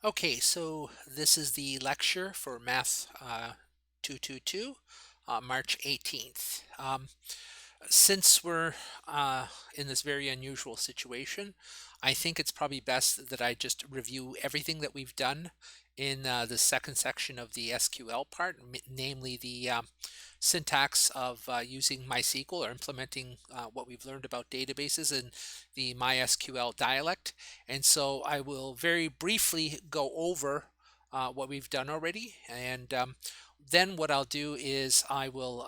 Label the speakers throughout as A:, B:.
A: Okay, so this is the lecture for Math 222, March 18th. Since we're in this very unusual situation, I think it's probably best that I just review everything that we've done in the second section of the SQL part, namely the syntax of using MySQL or implementing what we've learned about databases in the MySQL dialect. And so I will very briefly go over what we've done already. And then what I'll do is I will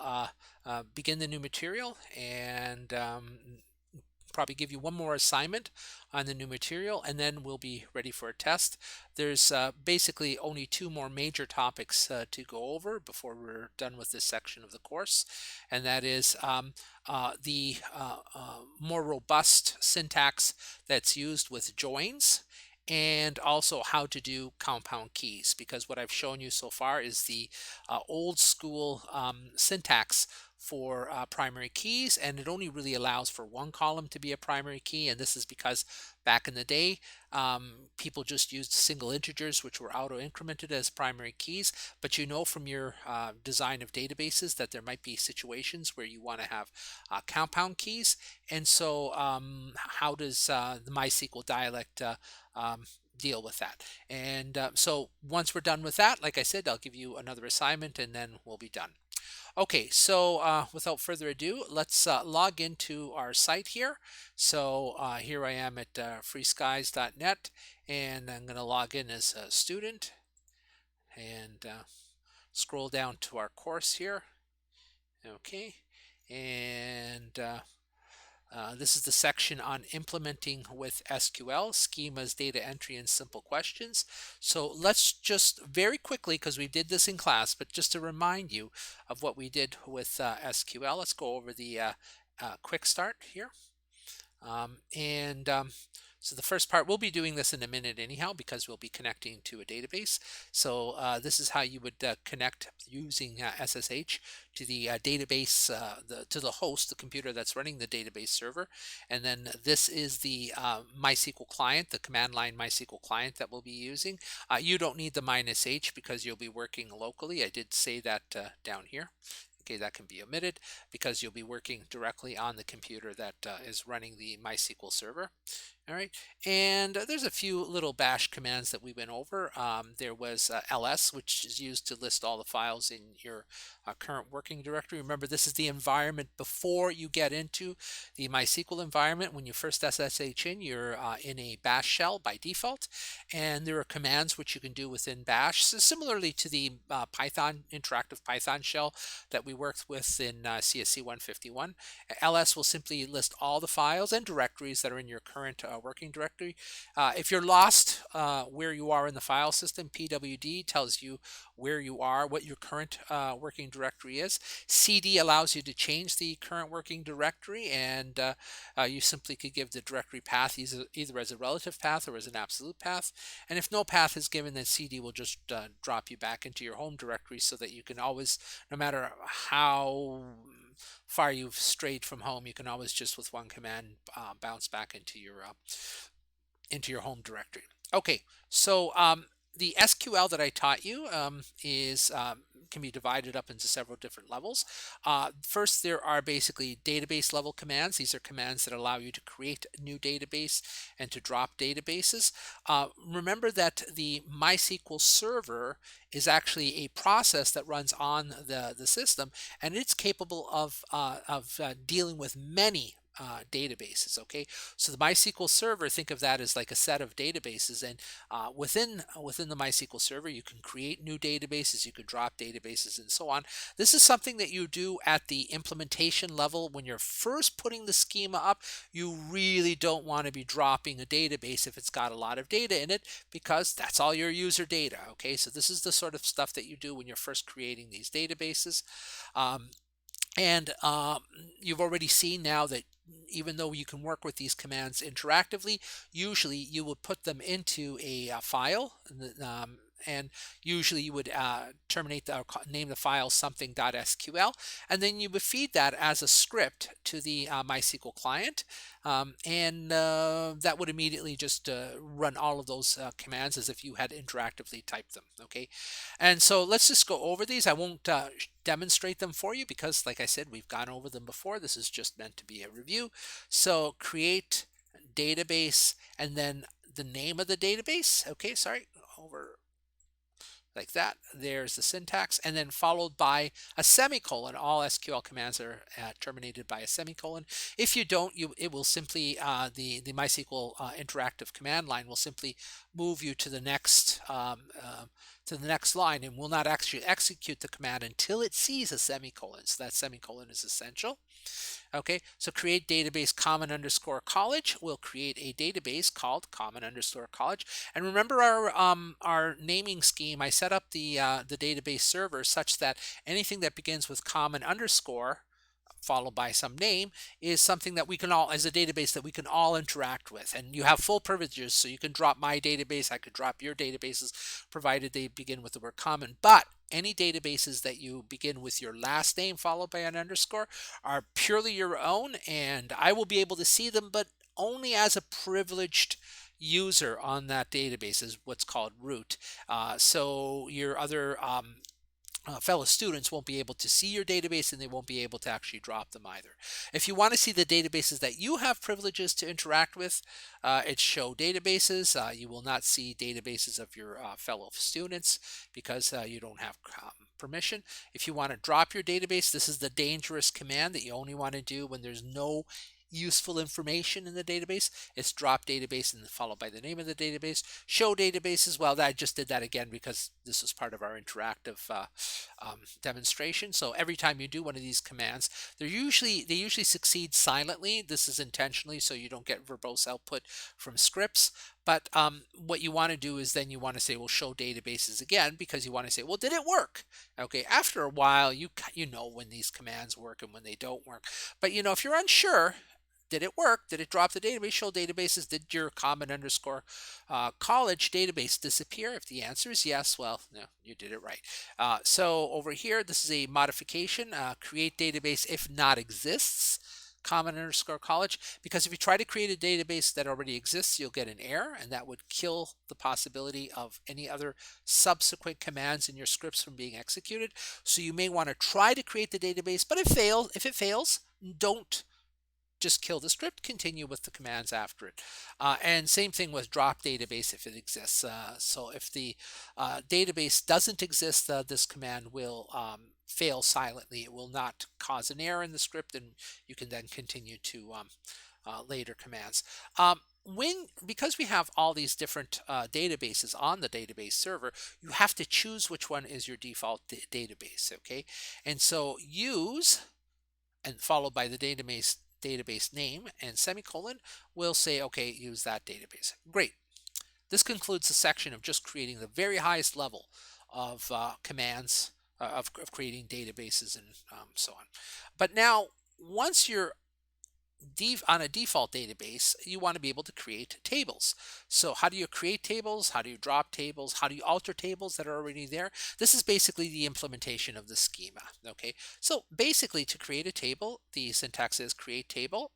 A: begin the new material and probably give you one more assignment on the new material, and then we'll be ready for a test. There's basically only two more major topics to go over before we're done with this section of the course, and that is the more robust syntax that's used with joins, and also how to do compound keys, because what I've shown you so far is the old school syntax for primary keys, and it only really allows for one column to be a primary key. And this is because back in the day, people just used single integers, which were auto incremented as primary keys. But you know from your design of databases that there might be situations where you want to have compound keys. And so how does the MySQL dialect deal with that? And so once we're done with that, like I said, I'll give you another assignment and then we'll be done. Okay, so without further ado, let's log into our site here. So here I am at freeskies.net, and I'm going to log in as a student and scroll down to our course here. Okay, and this is the section on implementing with SQL, schemas, data entry, and simple questions. So let's just very quickly, because we did this in class, but just to remind you of what we did with SQL, let's go over the quick start here. And so the first part, we'll be doing this in a minute anyhow, because we'll be connecting to a database. So this is how you would connect using SSH to the database, to the host, the computer that's running the database server. And then this is the MySQL client, the command line MySQL client that we'll be using. You don't need the -h because you'll be working locally. I did say that down here. Okay, that can be omitted because you'll be working directly on the computer that is running the MySQL server. All right, and there's a few little bash commands that we went over. There was ls, which is used to list all the files in your current working directory. Remember, this is the environment before you get into the MySQL environment. When you first SSH in, you're in a bash shell by default, and there are commands which you can do within bash. So similarly to the Python, interactive Python shell that we worked with in CSC 151, ls will simply list all the files and directories that are in your current working directory. If you're lost where you are in the file system, pwd tells you where you are, what your current working directory is. cd allows you to change the current working directory, and you simply could give the directory path either as a relative path or as an absolute path. And if no path is given, then cd will just drop you back into your home directory, so that you can always, no matter how far you've strayed from home, you can always just with one command bounce back into your home directory. Okay, so the SQL that I taught you can be divided up into several different levels. First, there are basically database level commands. These are commands that allow you to create a new database and to drop databases. Remember that the MySQL server is actually a process that runs on the system, and it's capable of dealing with many databases. Okay, so the MySQL server, think of that as like a set of databases, and within the MySQL server, you can create new databases, you could drop databases, and so on. This is something that you do at the implementation level. When you're first putting the schema up, you really don't want to be dropping a database if it's got a lot of data in it, because that's all your user data. Okay, so this is the sort of stuff that you do when you're first creating these databases. And you've already seen now that even though you can work with these commands interactively, usually you would put them into a file, and usually you would terminate the name the file something.sql, and then you would feed that as a script to the MySQL client, and that would immediately just run all of those commands as if you had interactively typed them. Okay, and so let's just go over these. I won't demonstrate them for you because, like I said, we've gone over them before. This is just meant to be a review. So create database, and then the name of the database. Okay, sorry, over like that. There's the syntax, and then followed by a semicolon. All SQL commands are terminated by a semicolon. If you don't, it will simply the MySQL interactive command line will simply move you to the next line, and will not actually execute the command until it sees a semicolon. So that semicolon is essential. Okay, so create database common underscore college. We'll create a database called common underscore college. And remember our naming scheme. I set up the database server such that anything that begins with common underscore followed by some name is something that we can all, as a database that we can all interact with. And you have full privileges, so you can drop my database, I could drop your databases, provided they begin with the word common. But any databases that you begin with your last name followed by an underscore are purely your own, and I will be able to see them, but only as a privileged user on that database, is what's called root. So your other fellow students won't be able to see your database, and they won't be able to actually drop them either. If you want to see the databases that you have privileges to interact with, it's show databases. You will not see databases of your fellow students because you don't have permission. If you want to drop your database, this is the dangerous command that you only want to do when there's no useful information in the database. It's drop database and followed by the name of the database. Show databases, well, I just did that again because this was part of our interactive demonstration. So every time you do one of these commands, they usually succeed silently. This is intentionally so you don't get verbose output from scripts. But what you want to do is then you want to say, well, show databases again, because you want to say, well, did it work? Okay, after a while, you know when these commands work and when they don't work. But if you're unsure, did it work? Did it drop the database? Show databases. Did your common underscore college database disappear? If the answer is yes, well, no, you did it right. So over here, this is a modification. Create database if not exists, common underscore college, because if you try to create a database that already exists, you'll get an error, and that would kill the possibility of any other subsequent commands in your scripts from being executed. So you may want to try to create the database, but if it fails, don't just kill the script, continue with the commands after it. And same thing with drop database if it exists. So if the database doesn't exist, this command will fail silently. It will not cause an error in the script, and you can then continue to later commands. Because we have all these different databases on the database server, you have to choose which one is your default database. Okay, and so use and followed by the database name and semicolon, we'll say, okay, use that database. Great. This concludes the section of just creating the very highest level of commands of creating databases and so on. But now, once you're on a default database, you want to be able to create tables. So how do you create tables? How do you drop tables? How do you alter tables that are already there? This is basically the implementation of the schema. Okay, so basically to create a table, the syntax is create table,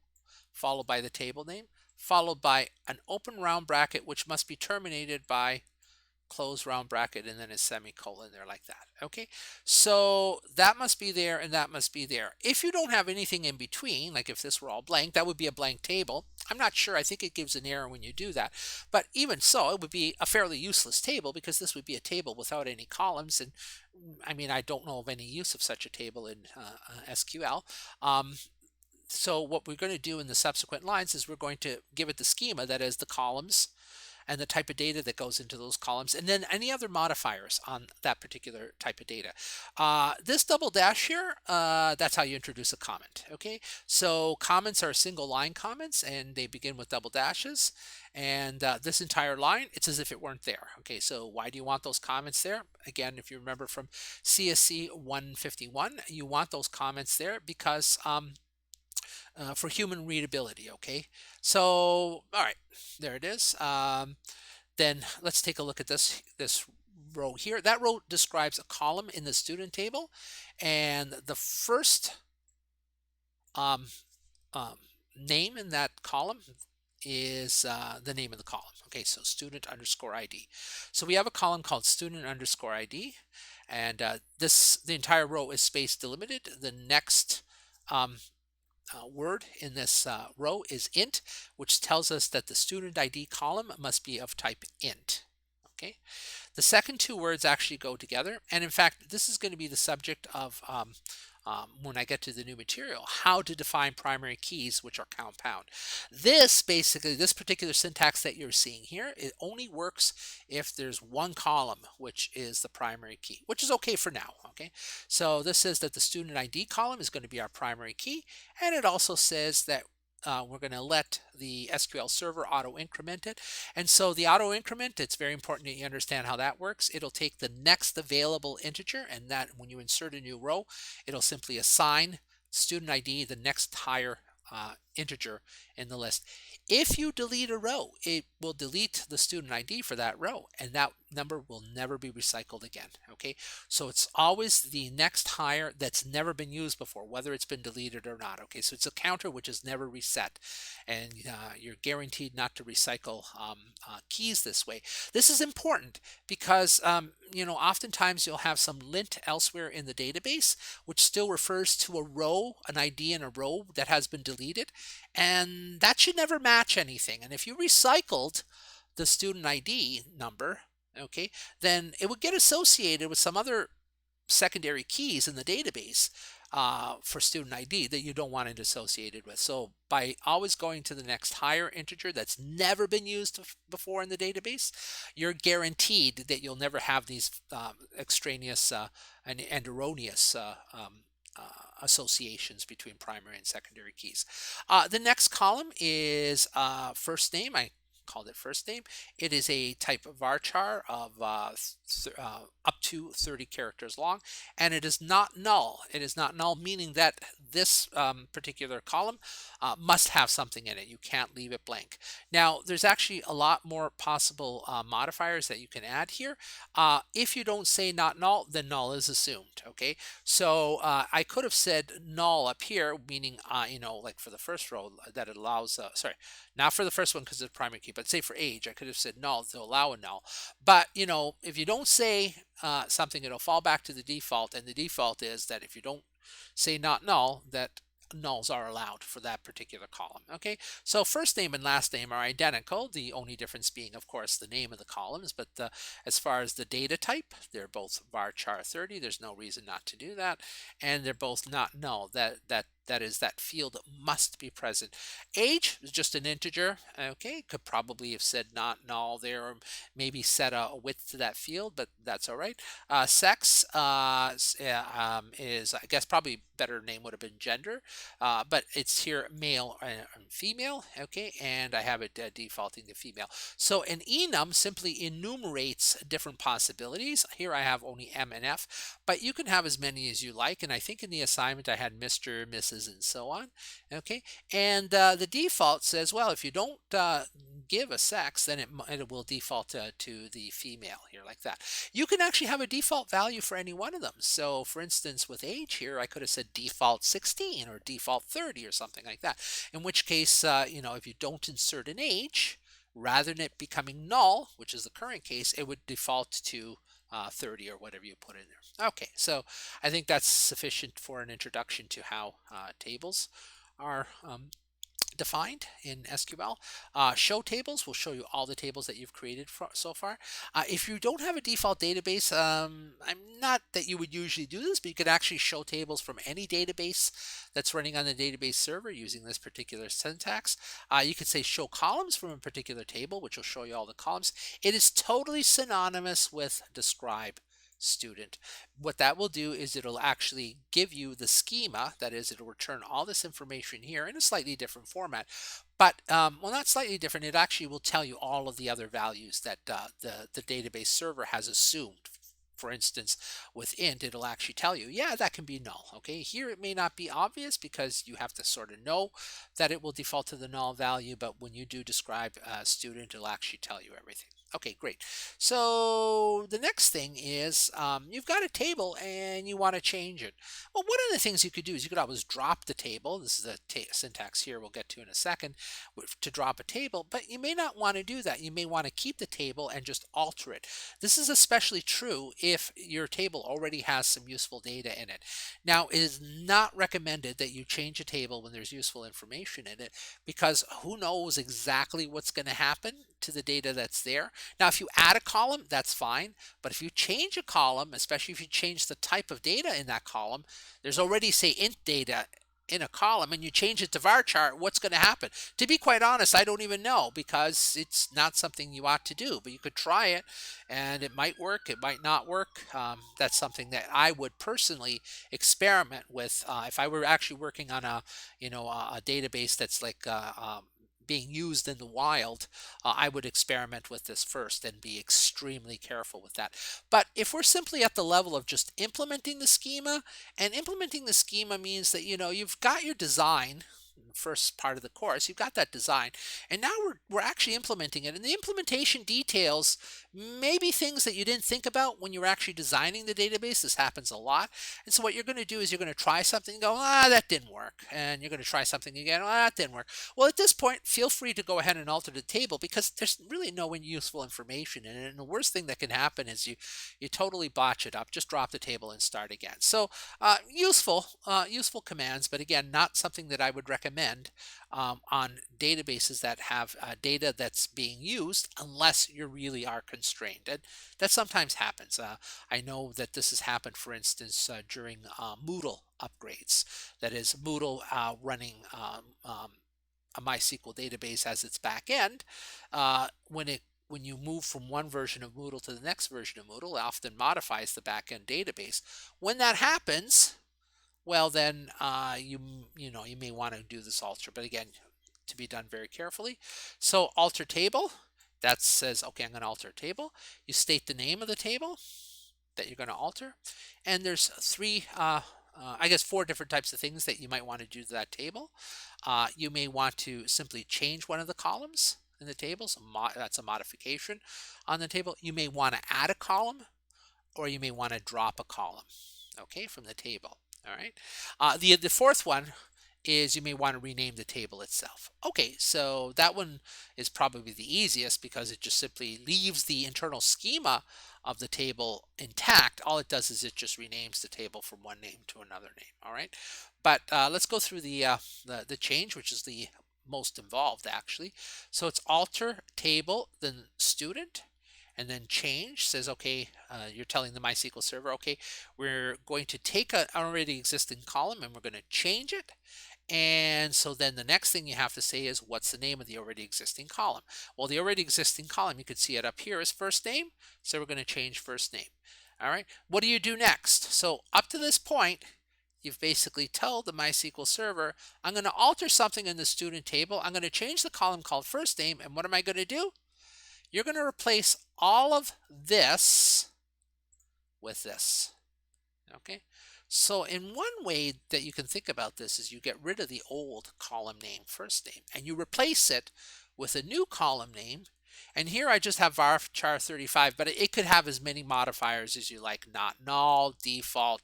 A: followed by the table name, followed by an open round bracket, which must be terminated by close round bracket, and then a semicolon there like that. Okay, so that must be there and that must be there. If you don't have anything in between, like if this were all blank, that would be a blank table. I'm not sure. I think it gives an error when you do that. But even so, it would be a fairly useless table because this would be a table without any columns. And I mean, I don't know of any use of such a table in SQL. So what we're going to do in the subsequent lines is we're going to give it the schema that is the columns and the type of data that goes into those columns, and then any other modifiers on that particular type of data. This double dash here, that's how you introduce a comment. Okay, so comments are single line comments, and they begin with double dashes. And this entire line, it's as if it weren't there. Okay, so why do you want those comments there? Again, if you remember from CSC 151, you want those comments there because for human readability. Okay, so all right, there it is. Then let's take a look at this row here, that row describes a column in the student table, and the first um, um, name in that column is the name of the column. Okay, so student underscore ID. So we have a column called student underscore ID, and the entire row is space delimited. The next um, word in this row is int, which tells us that the student ID column must be of type int. Okay, the second two words actually go together, and in fact, this is going to be the subject of when I get to the new material, how to define primary keys, which are compound. This basically, this particular syntax that you're seeing here, it only works if there's one column, which is the primary key, which is okay for now. Okay, so this says that the student ID column is going to be our primary key, and it also says that we're going to let the SQL Server auto increment it. And so the auto increment, it's very important that you understand how that works. It'll take the next available integer, and that when you insert a new row, it'll simply assign student ID the next higher integer in the list. If you delete a row, it will delete the student ID for that row, and that number will never be recycled again. Okay, so it's always the next higher that's never been used before, whether it's been deleted or not. Okay, so it's a counter which is never reset, and you're guaranteed not to recycle keys this way. This is important because oftentimes you'll have some lint elsewhere in the database which still refers to a row, an ID in a row that has been deleted, and that should never match anything. And if you recycled the student ID number, okay, then it would get associated with some other secondary keys in the database for student ID that you don't want it associated with. So by always going to the next higher integer that's never been used before in the database, you're guaranteed that you'll never have these extraneous and erroneous associations between primary and secondary keys. The next column is first name. I called it first name. It is a type of varchar of up to 30 characters long, and it is not null. It is not null, meaning that this particular column must have something in it. You can't leave it blank. Now, there's actually a lot more possible modifiers that you can add here. If you don't say not null, then null is assumed. Okay, so I could have said null up here, meaning like for the first row that it allows. Sorry, not for the first one because it's a primary key, but say for age, I could have said null to allow a null. But if you don't say something, it'll fall back to the default, and the default is that if you don't say not null, that nulls are allowed for that particular column. Okay, so first name and last name are identical, the only difference being, of course, the name of the columns. But as far as the data type, they're both varchar 30. There's no reason not to do that, and they're both not null. That is, that field must be present. Age is just an integer. Okay, could probably have said not null there, or maybe set a width to that field, but that's all right. Sex is, I guess, probably better name would have been gender, but it's here male and female. Okay, and I have it defaulting to female. So an enum simply enumerates different possibilities. Here I have only M and F, but you can have as many as you like. And I think in the assignment I had Mr., Mrs., and so on. Okay, and the default says, well, if you don't give a sex, then it will default to the female here, like that. You can actually have a default value for any one of them. So for instance, with age here, I could have said default 16 or default 30 or something like that. In which case, if you don't insert an age, rather than it becoming null, which is the current case, it would default to 30 or whatever you put in there. Okay, so I think that's sufficient for an introduction to how tables are defined in SQL. Show tables will show you all the tables that you've created so far. If you don't have a default database, I'm not that you would usually do this, but you could actually show tables from any database that's running on the database server using this particular syntax. You could say show columns from a particular table, which will show you all the columns. It is totally synonymous with describe student. What that will do is it'll actually give you the schema. That is, it'll return all this information here in a slightly different format. But, well, not slightly different, it actually will tell you all of the other values that the database server has assumed. For instance, with int, it'll actually tell you, yeah, that can be null. Okay, here it may not be obvious because you have to sort of know that it will default to the null value, but when you do describe student, it'll actually tell you everything. Okay, great. So the next thing is you've got a table and you want to change it. Well, one of the things you could do is you could always drop the table. This is the syntax here we'll get to in a second to drop a table, but you may not want to do that. You may want to keep the table and just alter it. This is especially true if your table already has some useful data in it. Now, it is not recommended that you change a table when there's useful information in it because who knows exactly what's going to happen to the data that's there. Now, if you add a column, that's fine. But if you change a column, especially if you change the type of data in that column, there's already, say, int data in a column and you change it to varchar, what's going to happen? To be quite honest, I don't even know because it's not something you ought to do, but you could try it and it might work, it might not work. That's something that I would personally experiment with if I were actually working on a database that's like being used in the wild. I would experiment with this first and be extremely careful with that. But if we're simply at the level of just implementing the schema, and implementing the schema means that you've got your design, first part of the course, you've got that design, and now we're actually implementing it. And the implementation details maybe things that you didn't think about when you were actually designing the database. This happens a lot. And so what you're going to do is you're going to try something and go, that didn't work. And you're going to try something again, that didn't work. Well, at this point, feel free to go ahead and alter the table because there's really no useful information in it. And the worst thing that can happen is you totally botch it up. Just drop the table and start again. So useful commands, but again, not something that I would recommend on databases that have data that's being used unless you really are constrained. And that sometimes happens. I know that this has happened, for instance, during Moodle upgrades. That is, Moodle running a MySQL database as its back end. When you move from one version of Moodle to the next version of Moodle, it often modifies the backend database. When that happens, well, then you may want to do this alter, but again, to be done very carefully. So alter table, that says, okay, I'm going to alter table. You state the name of the table that you're going to alter, and there's four different types of things that you might want to do to that table. You may want to simply change one of the columns in the table, so that's a modification on the table. You may want to add a column, or you may want to drop a column, okay, from the table. All right. The fourth one is you may want to rename the table itself. Okay, so that one is probably the easiest because it just simply leaves the internal schema of the table intact. All it does is it just renames the table from one name to another name. All right, but let's go through the change, which is the most involved actually. So it's alter table, then student, and then change says, okay, you're telling the MySQL server, okay, we're going to take an already existing column and we're going to change it. And so then the next thing you have to say is, what's the name of the already existing column? Well, the already existing column, you can see it up here, is first name. So we're going to change first name. All right. What do you do next? So up to this point, you've basically told the MySQL server, I'm going to alter something in the student table. I'm going to change the column called first name. And what am I going to do? You're going to replace all of this with this. Okay. So in one way that you can think about this is you get rid of the old column name, first name, and you replace it with a new column name. And here I just have varchar 35, but it could have as many modifiers as you like, not null, default,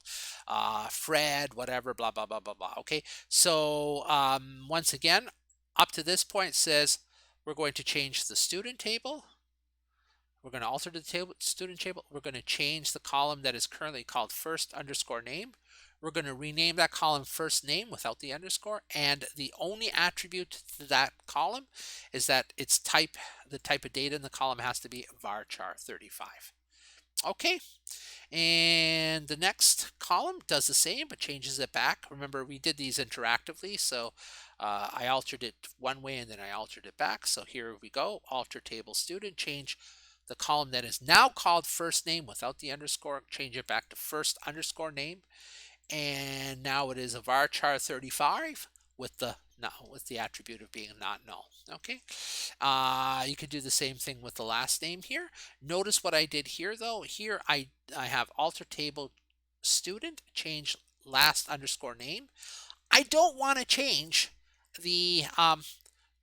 A: Fred, whatever, blah, blah, blah, blah, blah. Okay. So once again, up to this point says we're going to change the student table. We're going to alter the student table. We're going to change the column that is currently called first underscore name. We're going to rename that column first name without the underscore. And the only attribute to that column is that its type, the type of data in the column has to be varchar 35. Okay. And the next column does the same, but changes it back. Remember, we did these interactively. So I altered it one way and then I altered it back. So here we go. Alter table student, change the column that is now called first name without the underscore, change it back to first underscore name. And now it is a varchar 35 with the attribute of being not null. Okay. You could do the same thing with the last name here. Notice what I did here though. Here I have alter table student, change last underscore name. I don't want to change the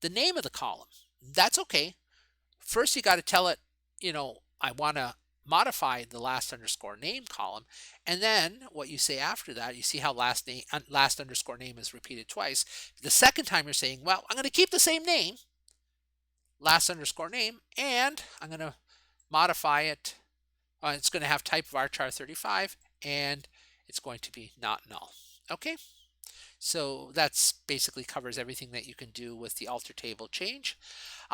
A: name of the column. That's okay. First, you got to tell it I want to modify the last underscore name column. And then what you say after that, you see how last underscore name is repeated twice. The second time you're saying, well, I'm going to keep the same name, last underscore name, and I'm going to modify it. It's going to have type varchar 35, and it's going to be not null. Okay, so that's basically covers everything that you can do with the alter table change.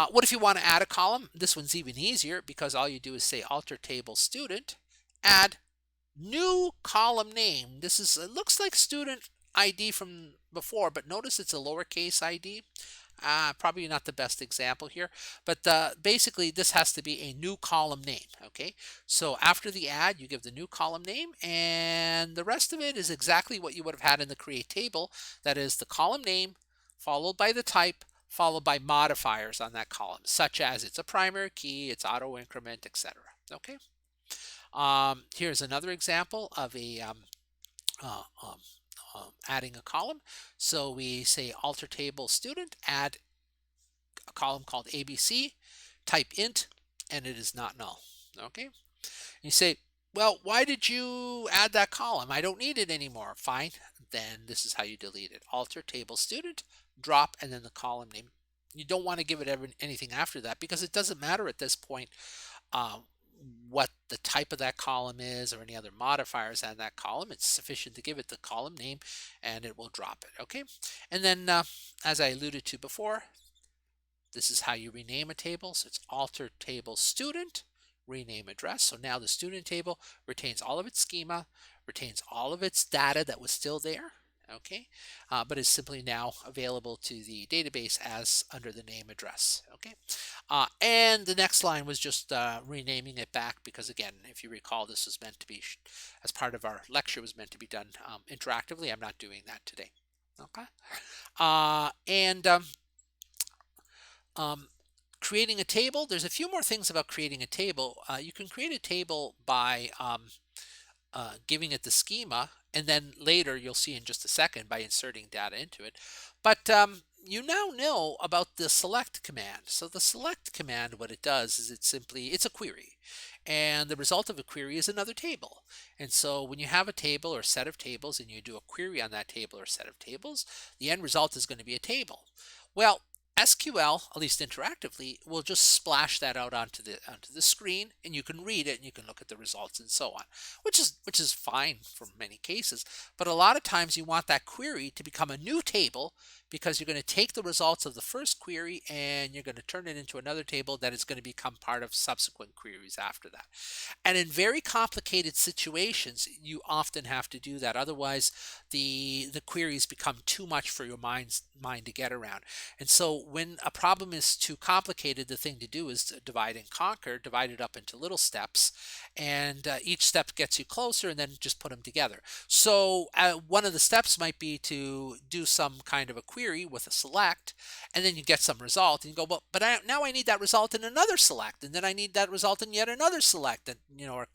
A: What if you want to add a column? This one's even easier because all you do is say alter table student, add new column name. It looks like student ID from before, but notice it's a lowercase ID. Probably not the best example here, but basically this has to be a new column name. Okay, so after the add, you give the new column name, and the rest of it is exactly what you would have had in the create table. That is the column name followed by the type followed by modifiers on that column, such as it's a primary key, it's auto increment, etc. Okay. Here's another example of uh, um, adding a column. So we say alter table student, add a column called ABC, type int, and it is not null. Okay. You say, well, why did you add that column? I don't need it anymore. Fine. Then this is how you delete it. Alter table student, drop, and then the column name. You don't want to give it anything after that because it doesn't matter at this point uh, what the type of that column is or any other modifiers on that column. It's sufficient to give it the column name and it will drop it. Okay. And then as I alluded to before, this is how you rename a table. So it's alter table student, rename address. So now the student table retains all of its schema, retains all of its data that was still there, okay, but is simply now available to the database as under the name address, okay. And the next line was just renaming it back because, again, if you recall, this was meant to be, as part of our lecture, was meant to be done interactively. I'm not doing that today, okay. And creating a table, there's a few more things about creating a table. You can create a table by giving it the schema, and then later you'll see in just a second by inserting data into it. But you now know about the select command. So the select command, what it does is it's a query, and the result of a query is another table. And so when you have a table or a set of tables and you do a query on that table or set of tables, the end result is going to be a table. Well, SQL, at least interactively, will just splash that out onto the screen, and you can read it and you can look at the results and so on, which is fine for many cases. But a lot of times you want that query to become a new table because you're going to take the results of the first query and you're going to turn it into another table that is going to become part of subsequent queries after that. And in very complicated situations, you often have to do that. Otherwise, the queries become too much for your mind to get around. And so when a problem is too complicated, the thing to do is to divide and conquer, divide it up into little steps, and each step gets you closer, and then just put them together. So one of the steps might be to do some kind of a query with a select, and then you get some result, and you go, well, but now I need that result in another select, and then I need that result in yet another select that are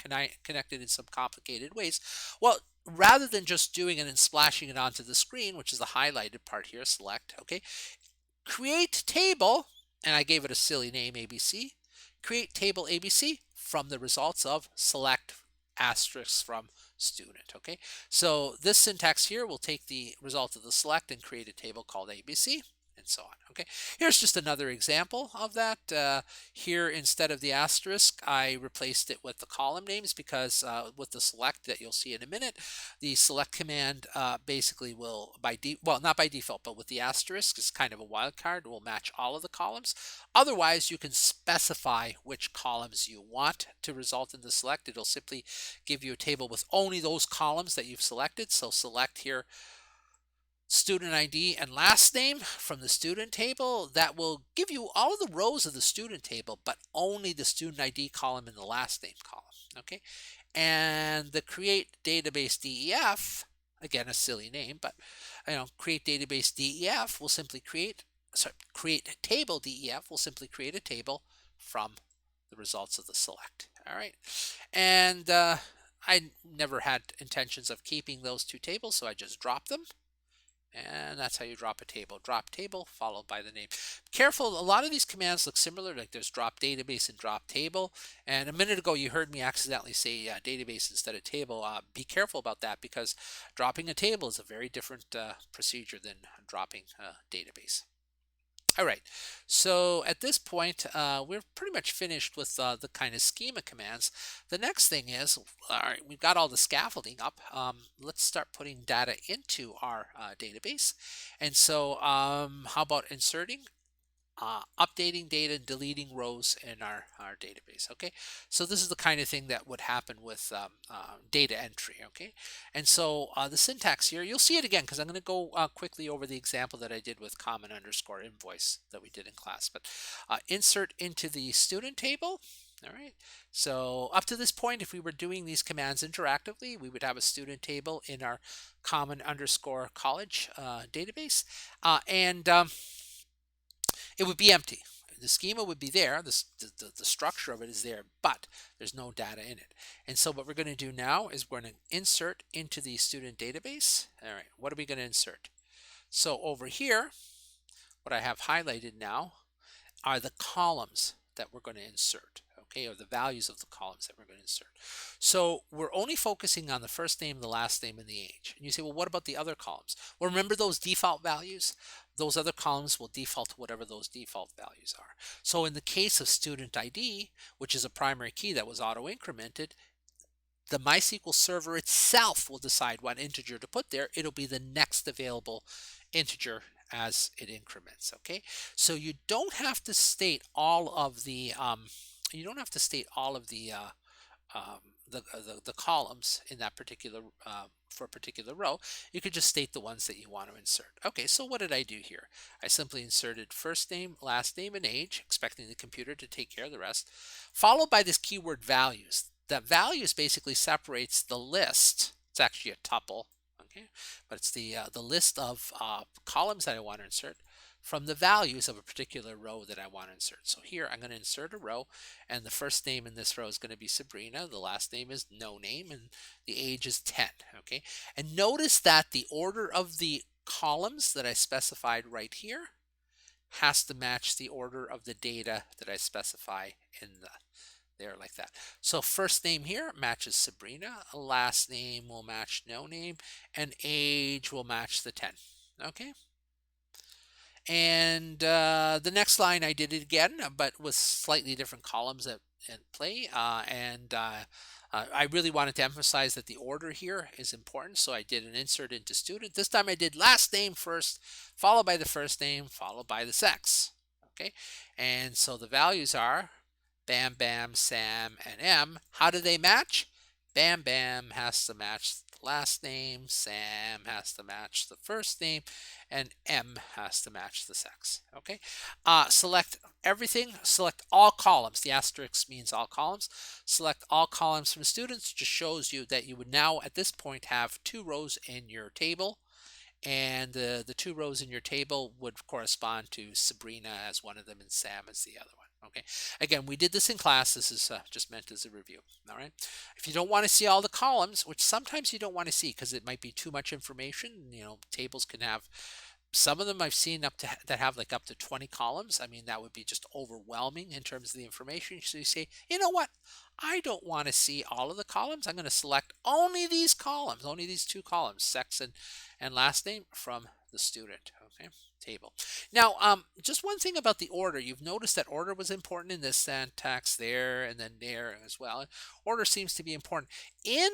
A: connected in some complicated ways. Well, rather than just doing it and splashing it onto the screen, which is the highlighted part here, select, okay, create table, and I gave it a silly name, ABC, create table ABC from the results of select asterisk from student, okay? So this syntax here will take the result of the select and create a table called ABC, and so on, okay? Here's just another example of that. Here, instead of the asterisk, I replaced it with the column names because with the select that you'll see in a minute, the select command basically will, well, not by default, but with the asterisk, is kind of a wildcard, will match all of the columns. Otherwise, you can specify which columns you want to result in the select. It'll simply give you a table with only those columns that you've selected. So select here student ID and last name from the student table. That will give you all of the rows of the student table, but only the student ID column and the last name column, okay? And the create database DEF, again, a silly name, but create database DEF will simply create table DEF will simply create a table from the results of the select. All right. And I never had intentions of keeping those two tables, so I just dropped them. And that's how you drop a table. Drop table followed by the name. Careful, a lot of these commands look similar, like there's drop database and drop table. And a minute ago, you heard me accidentally say database instead of table. Be careful about that because dropping a table is a very different procedure than dropping a database. All right, so at this point, we're pretty much finished with the kind of schema commands. The next thing is, all right, we've got all the scaffolding up. Let's start putting data into our database. And so how about inserting? Updating data, deleting rows in our database. Okay, so this is the kind of thing that would happen with data entry. Okay, and so the syntax here, you'll see it again because I'm going to go quickly over the example that I did with common underscore invoice that we did in class. But insert into the student table. All right, so up to this point, if we were doing these commands interactively, we would have a student table in our common underscore college database, and it would be empty. The schema would be there, the structure of it is there, but there's no data in it. And so what we're going to do now is we're going to insert into the student database. All right, what are we going to insert? So over here, what I have highlighted now are the columns that we're going to insert, okay, or the values of the columns that we're going to insert. So we're only focusing on the first name, the last name, and the age. And you say, well, what about the other columns? Well, remember those default values? Those other columns will default to whatever those default values are. So in the case of student ID, which is a primary key that was auto-incremented, the MySQL server itself will decide what integer to put there. It'll be the next available integer as it increments. Okay, so you don't have to state all of the you don't have to state all of um, the columns in that particular for a particular row. You could just state the ones that you want to insert. Okay, so what did I do here? I simply inserted first name, last name, and age, expecting the computer to take care of the rest, followed by this keyword values. That values basically separates the list. It's actually a tuple, okay, but it's the list of columns that I want to insert from the values of a particular row that I want to insert. So here I'm going to insert a row, and the first name in this row is going to be Sabrina, the last name is no name, and the age is 10. Okay, and notice that the order of the columns that I specified right here has to match the order of the data that I specify in there like that. So first name here matches Sabrina, last name will match no name, and age will match the 10. Okay. And the next line I did it again, but with slightly different columns at play. I really wanted to emphasize that the order here is important. So I did an insert into student. This time I did last name first, followed by the first name, followed by the sex. Okay. And so the values are Bam Bam, Sam, and M. How do they match? Bam Bam has to match the last name, Sam has to match the first name, and M has to match the sex. Okay, select everything, select all columns. The asterisk means all columns. Select all columns from students, just shows you that you would now at this point have two rows in your table, and the two rows in your table would correspond to Sabrina as one of them and Sam as the other one. Okay, again, we did this in class. This is just meant as a review. All right, if you don't want to see all the columns, which sometimes you don't want to see because it might be too much information, you know, tables can have, some of them I've seen up to that have like up to 20 columns. I mean, that would be just overwhelming in terms of the information. So you say, you know what? I don't want to see all of the columns. I'm going to select only these columns, only these two columns, sex and last name from the student. Okay, table. Now, just one thing about the order. You've noticed that order was important in this syntax there and then there as well. Order seems to be important. In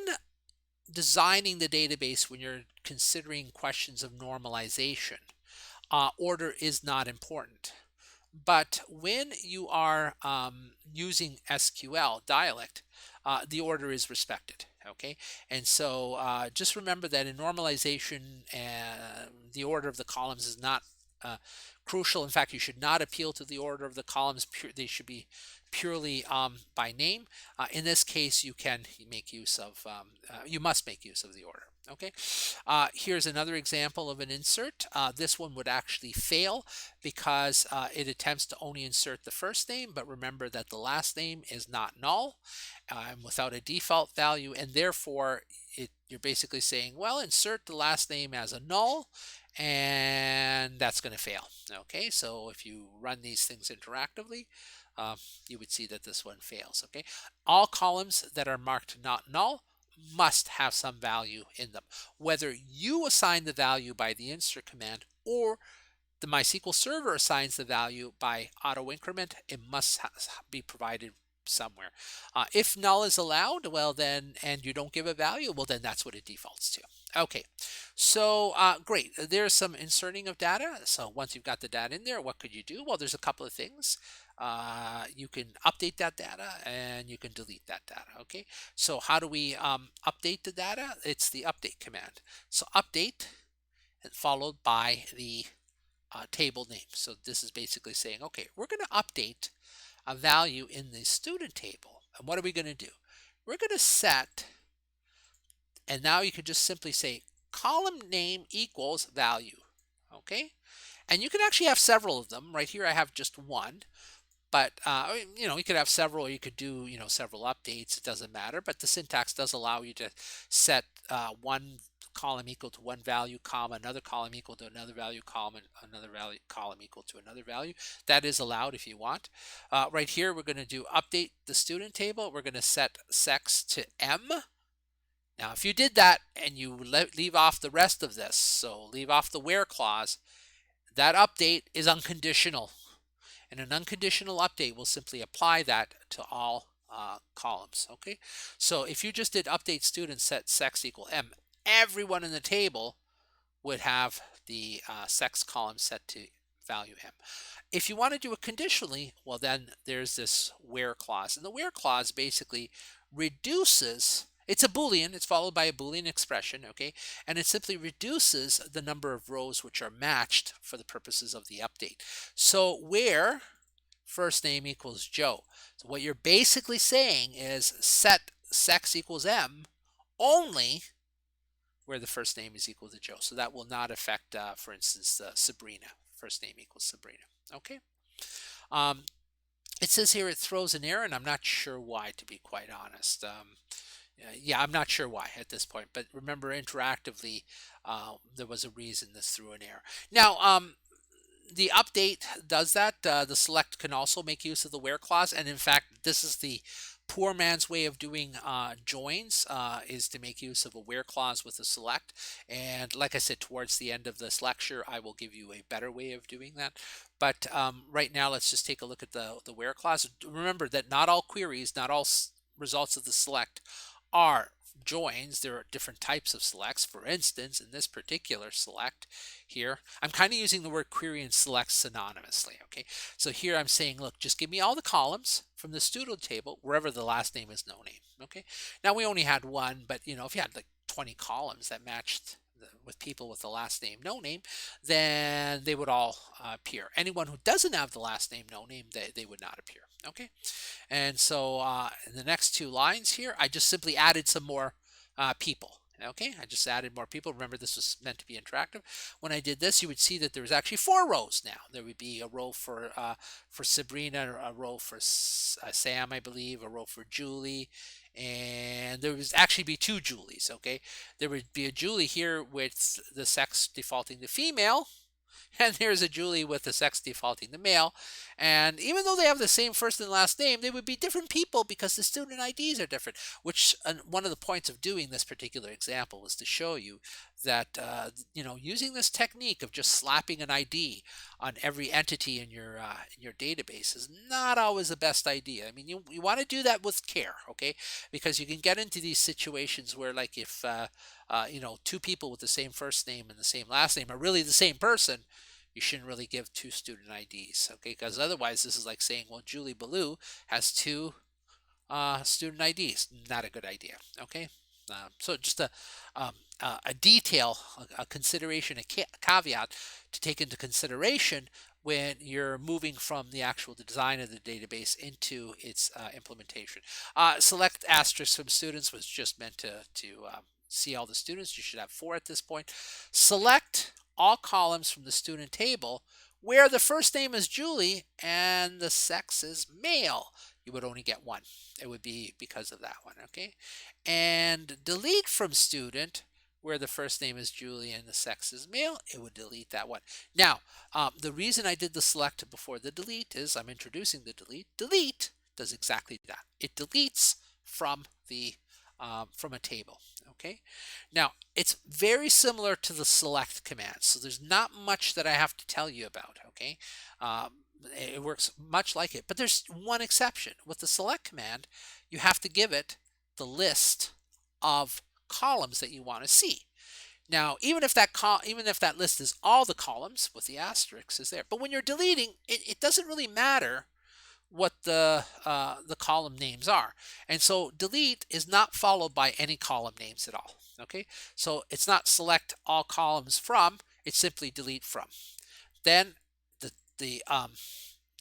A: designing the database when you're considering questions of normalization, order is not important. But when you are using SQL dialect, the order is respected. Okay, and so just remember that in normalization, the order of the columns is not crucial. In fact, you should not appeal to the order of the columns. They should be purely by name. In this case, you can make use of, you must make use of the order. Okay, here's another example of an insert. This one would actually fail because it attempts to only insert the first name, but remember that the last name is not null without a default value, and therefore you're basically saying, well, insert the last name as a null, and that's going to fail. Okay, so if you run these things interactively, um, you would see that this one fails. Okay, all columns that are marked not null must have some value in them, whether you assign the value by the insert command or the MySQL server assigns the value by auto increment. It must be provided somewhere. If null is allowed, well then, and you don't give a value, well then that's what it defaults to. Okay, so great. There's some inserting of data. So once you've got the data in there, what could you do? Well, there's a couple of things. You can update that data and you can delete that data. Okay, so how do we update the data? It's the update command. So update followed by the table name. So this is basically saying, okay, we're going to update a value in the student table. And what are we going to do? We're going to set, and now you can just simply say column name equals value. Okay, and you can actually have several of them. Right here I have just one, but you could have several, or you could do several updates. It doesn't matter, but the syntax does allow you to set one column equal to one value, comma, another column equal to another value, comma, another value column equal to another value. That is allowed if you want. Right here we're going to do update the student table. We're going to set sex to M. Now if you did that and you leave off the rest of this, so leave off the where clause, that update is unconditional. And an unconditional update will simply apply that to all columns. Okay, so if you just did update student set sex equal M, everyone in the table would have the sex column set to value M. If you want to do it conditionally, well then there's this where clause, and the where clause basically reduces, it's a Boolean, it's followed by a Boolean expression, okay, and it simply reduces the number of rows which are matched for the purposes of the update. So where first name equals Joe, so what you're basically saying is set sex equals M only where the first name is equal to Joe. So that will not affect, for instance, Sabrina. First name equals Sabrina. Okay. It says here it throws an error, and I'm not sure why, to be quite honest. Yeah, I'm not sure why at this point. But remember, interactively, there was a reason this threw an error. Now, the update does that. The select can also make use of the where clause, and in fact, this is the poor man's way of doing joins, is to make use of a where clause with a select. And like I said, towards the end of this lecture, I will give you a better way of doing that. But right now, let's just take a look at the where clause. Remember that not all queries, not all results of the select are joins. There are different types of selects. For instance, in this particular select here, I'm kind of using the word query and select synonymously. Okay, so here I'm saying, look, just give me all the columns from the student table wherever the last name is no name. Okay, now we only had one, but if you had like 20 columns that matched with people with the last name no name, then they would all appear. Anyone who doesn't have the last name no name, they would not appear. Okay, and so in the next two lines here, I just simply added some more people. Okay, I just added more people. Remember, this was meant to be interactive. When I did this, you would see that there was actually 4 rows now. There would be a row for Sabrina, a row for Sam, I believe, a row for Julie, and there would actually be 2 Julies. Okay, there would be a Julie here with the sex defaulting to female, and there's a Julie with the sex defaulting to male. And even though they have the same first and last name, they would be different people because the student IDs are different, which one of the points of doing this particular example was to show you that, using this technique of just slapping an ID on every entity in your database is not always the best idea. I mean, you want to do that with care, okay? Because you can get into these situations where, like, if 2 people with the same first name and the same last name are really the same person, you shouldn't really give 2 student IDs, okay? Because otherwise, this is like saying, well, Julie Ballou has 2 student IDs. Not a good idea, okay? So just a detail, a consideration, a caveat to take into consideration when you're moving from the actual design of the database into its implementation. Select asterisk from students was just meant to see all the students. You should have 4 at this point. Select all columns from the student table where the first name is Julie and the sex is male. You would only get 1. It would be because of that one, okay? And delete from student where the first name is Julie and the sex is male, it would delete that one. Now, the reason I did the select before the delete is I'm introducing the delete. Delete does exactly that. It deletes from the from a table. Okay. Now it's very similar to the select command, so there's not much that I have to tell you about. Okay. It works much like it, but there's one exception. With the select command, you have to give it the list of columns that you want to see. Now, even if that list is all the columns with the asterisk is there, but when you're deleting, it doesn't really matter what the column names are. And so delete is not followed by any column names at all. Okay, so it's not select all columns from, it's simply delete from. Then the the um,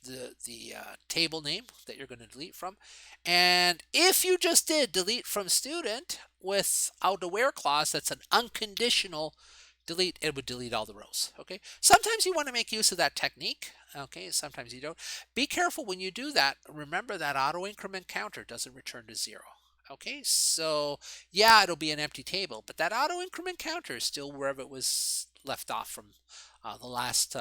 A: the table name that you're going to delete from. And if you just did delete from student without a where clause, that's an unconditional delete. It would delete all the rows. Okay. Sometimes you want to make use of that technique. Okay. Sometimes you don't. Be careful when you do that. Remember that auto increment counter doesn't return to 0. Okay, so yeah, it'll be an empty table, but that auto increment counter is still wherever it was left off from the last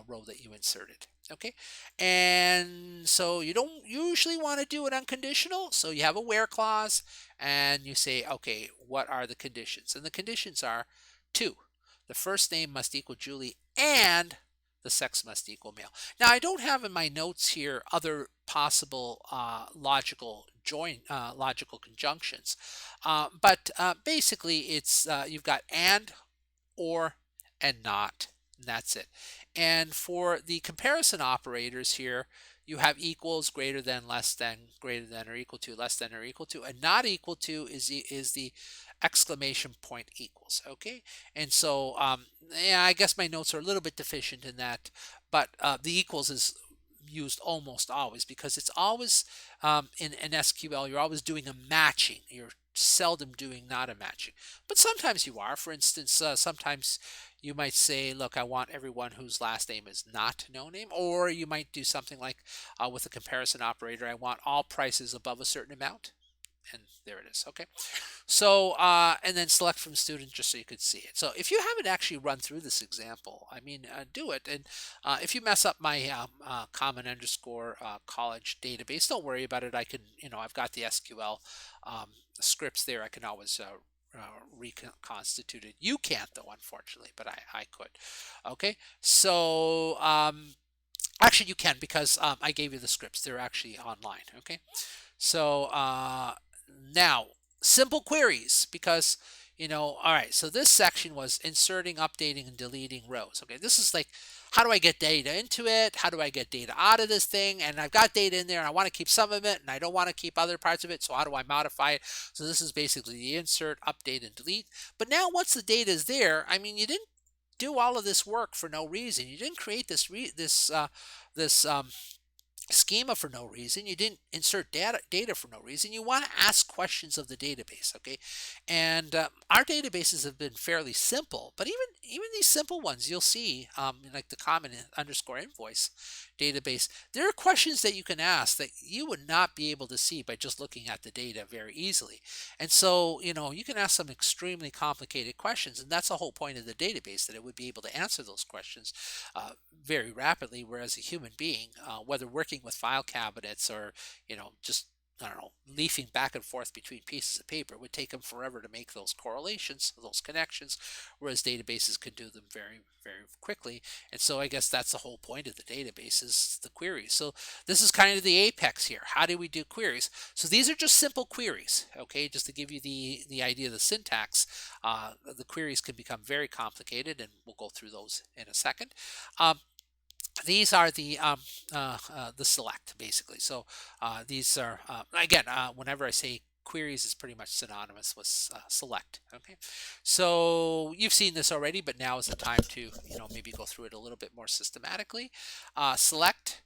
A: row that you inserted. Okay, and so you don't usually want to do it unconditional, so you have a where clause and you say, okay, what are the conditions? And the conditions are 2. The first name must equal Julie and the sex must equal male. Now, I don't have in my notes here other possible logical conjunctions, but basically it's you've got and, or, and not, and that's it. And for the comparison operators here, you have equals, greater than, less than, greater than or equal to, less than or equal to, and not equal to is the exclamation point equals. Okay, and so yeah, I guess my notes are a little bit deficient in that, but the equals is used almost always because it's always in SQL you're always doing a matching. You're seldom doing not a matching, but sometimes you are. For instance, sometimes you might say, look, I want everyone whose last name is not no name, or you might do something like with a comparison operator, I want all prices above a certain amount, and there it is. Okay, so and then select from student just so you could see it. So if you haven't actually run through this example, I mean, do it. And if you mess up my common underscore college database, don't worry about it. I can, I've got the SQL scripts there. I can always reconstitute it. You can't though, unfortunately, but I could. Okay, so actually you can because I gave you the scripts. They're actually online. Okay, so now simple queries because all right, so this section was inserting, updating, and deleting rows. Okay, this is like, how do I get data into it? How do I get data out of this thing? And I've got data in there and I want to keep some of it and I don't want to keep other parts of it, so how do I modify it? So this is basically the insert, update, and delete. But now once the data is there, I mean, you didn't do all of this work for no reason. You didn't create this schema for no reason. You didn't insert data for no reason. You want to ask questions of the database. Okay, and our databases have been fairly simple, but even these simple ones you'll see, like the common underscore invoice database, there are questions that you can ask that you would not be able to see by just looking at the data very easily. And so you can ask some extremely complicated questions, and that's the whole point of the database, that it would be able to answer those questions very rapidly, whereas a human being, whether working with file cabinets or just, I don't know, leafing back and forth between pieces of paper, it would take them forever to make those correlations, those connections, whereas databases can do them very, very quickly. And so I guess that's the whole point of the database, is the queries. So this is kind of the apex here. How do we do queries? So these are just simple queries, okay? Just to give you the idea of the syntax, the queries can become very complicated, and we'll go through those in a second. These are the select, basically. So these are again, whenever I say queries, is pretty much synonymous with select. Okay, so you've seen this already, but now is the time to maybe go through it a little bit more systematically. Select.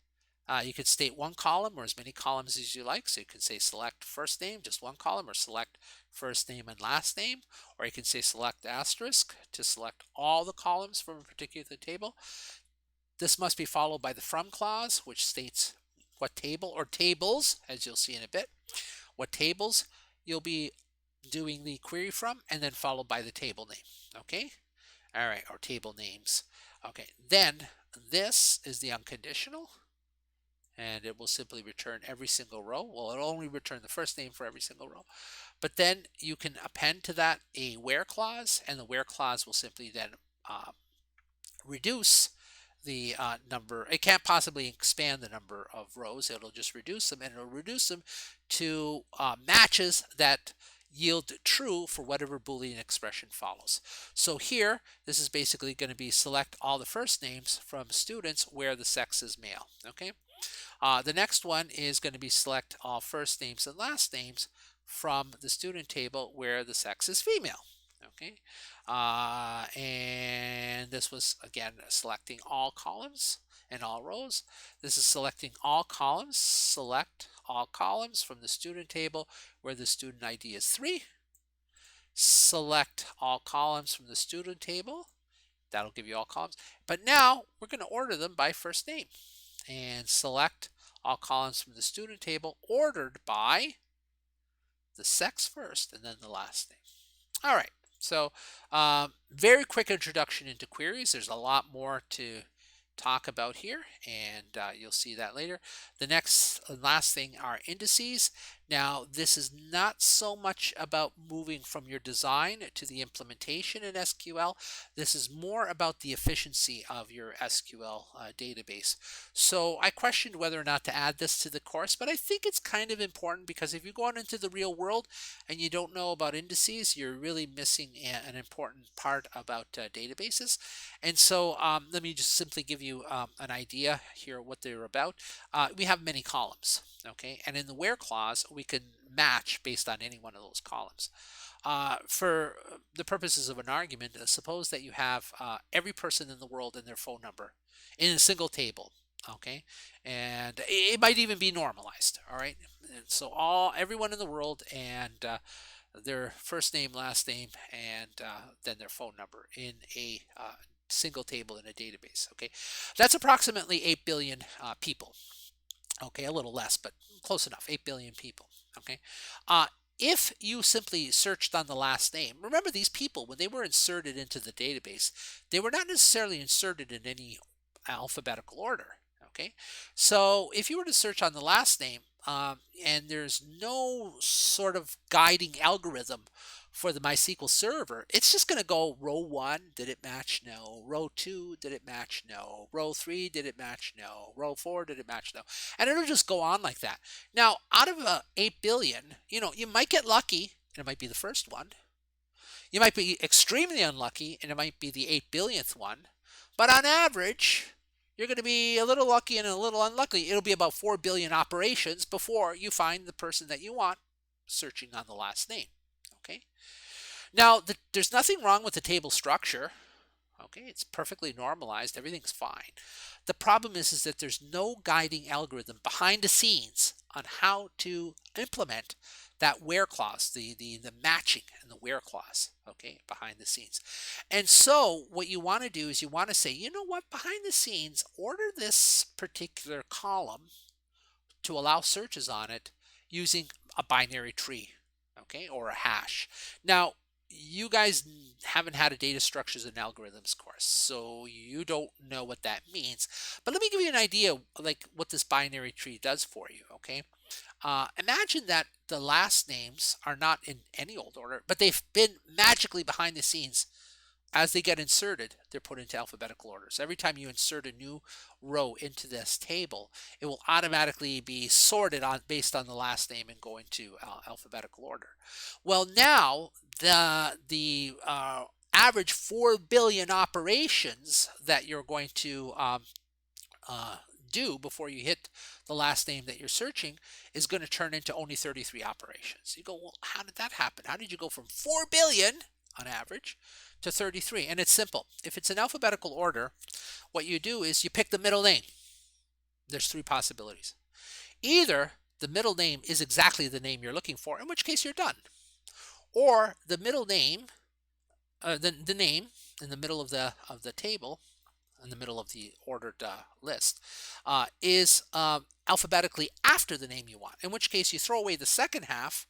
A: You could state one column or as many columns as you like. So you can say select first name, just one column, or select first name and last name, or you can say select asterisk to select all the columns from a particular table. This must be followed by the from clause, which states what table or tables, as you'll see in a bit, what tables you'll be doing the query from, and then followed by the table name. Okay. All right, or table names. Okay, then this is the unconditional, and it will simply return every single row. Well, it'll only return the first name for every single row. But then you can append to that a where clause, and the where clause will simply then uh, reduce the number. It can't possibly expand the number of rows. It'll just reduce them, and it'll reduce them to matches that yield true for whatever Boolean expression follows. So here, this is basically going to be select all the first names from students where the sex is male. Okay. The next one is going to be select all first names and last names from the student table where the sex is female. Okay, and this was again selecting all columns and all rows. This is selecting all columns, select all columns from the student table where the student ID is 3. Select all columns from the student table. That'll give you all columns. But now we're going to order them by first name and select all columns from the student table ordered by the sex first and then the last name. All right, so very quick introduction into queries. There's a lot more to talk about here, and you'll see that later. The next and last thing are indices. Now, this is not so much about moving from your design to the implementation in SQL. This is more about the efficiency of your SQL database. So I questioned whether or not to add this to the course, but I think it's kind of important because if you go out into the real world and you don't know about indices, you're really missing an important part about databases. And so let me just simply give you an idea here what they're about. We have many columns, okay? And in the where clause, we can match based on any one of those columns. For the purposes of an argument, suppose that you have every person in the world and their phone number in a single table, okay? And it might even be normalized, all right? And so everyone in the world and their first name, last name, and then their phone number in a single table in a database. Okay, that's approximately 8 billion people. Okay, a little less, but close enough. 8 billion people. Okay, if you simply searched on the last name, remember these people when they were inserted into the database, they were not necessarily inserted in any alphabetical order. Okay, so if you were to search on the last name and there's no sort of guiding algorithm for the MySQL server, it's just going to go row 1, did it match? No. Row 2, did it match? No. Row 3, did it match? No. Row 4, did it match? No. And it'll just go on like that. Now, out of 8 billion, you might get lucky, and it might be the first one. You might be extremely unlucky, and it might be the 8 billionth one. But on average, you're going to be a little lucky and a little unlucky. It'll be about 4 billion operations before you find the person that you want searching on the last name. Okay. Now, there's nothing wrong with the table structure. Okay, it's perfectly normalized. Everything's fine. The problem is that there's no guiding algorithm behind the scenes on how to implement that where clause, the matching and the where clause, okay, behind the scenes. And so what you want to do is you want to say, you know what, behind the scenes, order this particular column to allow searches on it using a binary tree, okay, or a hash. Now, you guys haven't had a data structures and algorithms course, so you don't know what that means. But let me give you an idea, like what this binary tree does for you, okay? Imagine that the last names are not in any old order, but they've been magically behind the scenes. As they get inserted, they're put into alphabetical order. So every time you insert a new row into this table, it will automatically be sorted on based on the last name and go into alphabetical order. Well, now the average 4 billion operations that you're going to do before you hit the last name that you're searching is going to turn into only 33 operations. You go, well, how did that happen? How did you go from 4 billion on average to 33? And it's simple. If it's in alphabetical order, what you do is you pick the middle name. There's 3 possibilities. Either the middle name is exactly the name you're looking for, in which case you're done. Or the middle name, the name in the middle of the table, in the middle of the ordered list, is alphabetically after the name you want, in which case you throw away the second half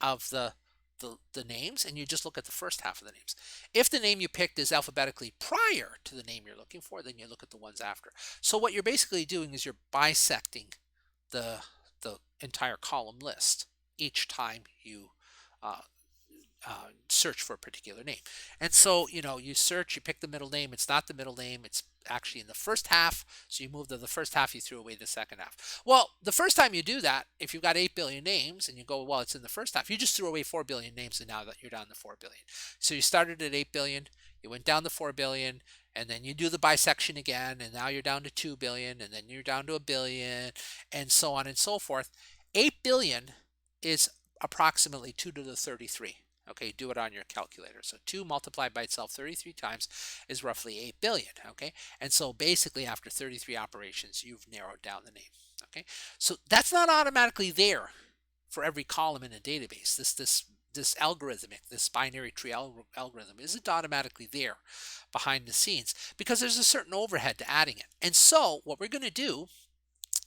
A: of the the names, and you just look at the first half of the names. If the name you picked is alphabetically prior to the name you're looking for, then you look at the ones after. So what you're basically doing is you're bisecting the entire column list each time you uh, search for a particular name. And so, you search, you pick the middle name. It's not the middle name. It's actually in the first half. So you move to the first half, you threw away the second half. Well, the first time you do that, if you've got 8 billion names and you go, well, it's in the first half, you just threw away 4 billion names, and now that you're down to 4 billion. So you started at 8 billion, you went down to 4 billion, and then you do the bisection again, and now you're down to 2 billion, and then you're down to a billion, and so on and so forth. 8 billion is approximately 2 to the 33. Okay, do it on your calculator. So 2 multiplied by itself 33 times is roughly 8 billion. Okay, and so basically after 33 operations, you've narrowed down the name. Okay, so that's not automatically there for every column in a database. This algorithmic, this binary tree algorithm isn't automatically there behind the scenes because there's a certain overhead to adding it. And so what we're going to do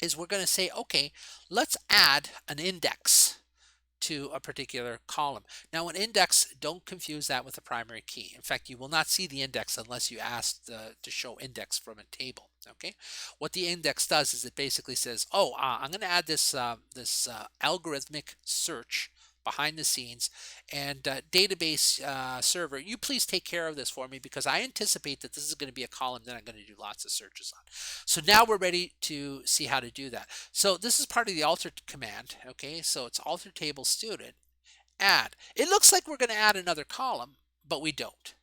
A: is we're going to say, okay, let's add an index to a particular column. Now, an index, don't confuse that with a primary key. In fact, you will not see the index unless you ask to show index from a table. Okay, what the index does is it basically says, oh, I'm going to add this algorithmic search behind the scenes, and database server, you please take care of this for me because I anticipate that this is going to be a column that I'm going to do lots of searches on. So now we're ready to see how to do that. So this is part of the alter command. Okay, so it's alter table student add. It looks like we're going to add another column, but we don't.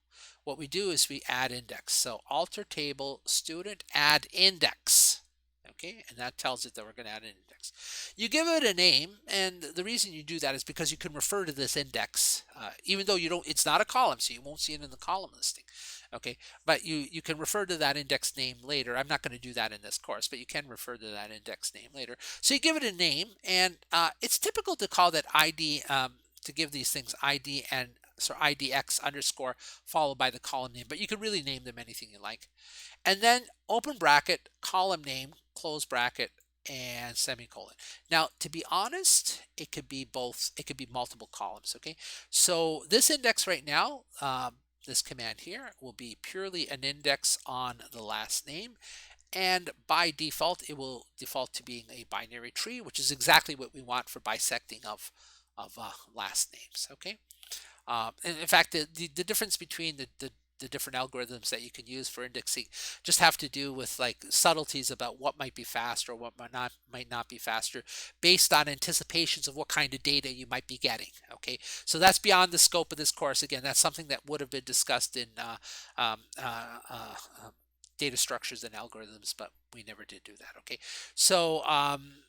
A: What we do is we add index. So alter table student add index. Okay, and that tells it that we're going to add an index. You give it a name, and the reason you do that is because you can refer to this index, even though you don't. It's not a column, so you won't see it in the column listing. Okay, but you can refer to that index name later. I'm not going to do that in this course, but you can refer to that index name later. So you give it a name, and it's typical to call that ID, to give these things ID and so IDX underscore followed by the column name, but you can really name them anything you like. And then open bracket, column name, close bracket, and semicolon. Now, to be honest, it could be both. It could be multiple columns. Okay, so this index right now, this command here will be purely an index on the last name, and by default, it will default to being a binary tree, which is exactly what we want for bisecting of last names. Okay. And in fact, the difference between the different algorithms that you can use for indexing just have to do with like subtleties about what might be faster or what might not be faster based on anticipations of what kind of data you might be getting. Okay, so that's beyond the scope of this course. Again, that's something that would have been discussed in data structures and algorithms, but we never did do that. Okay, so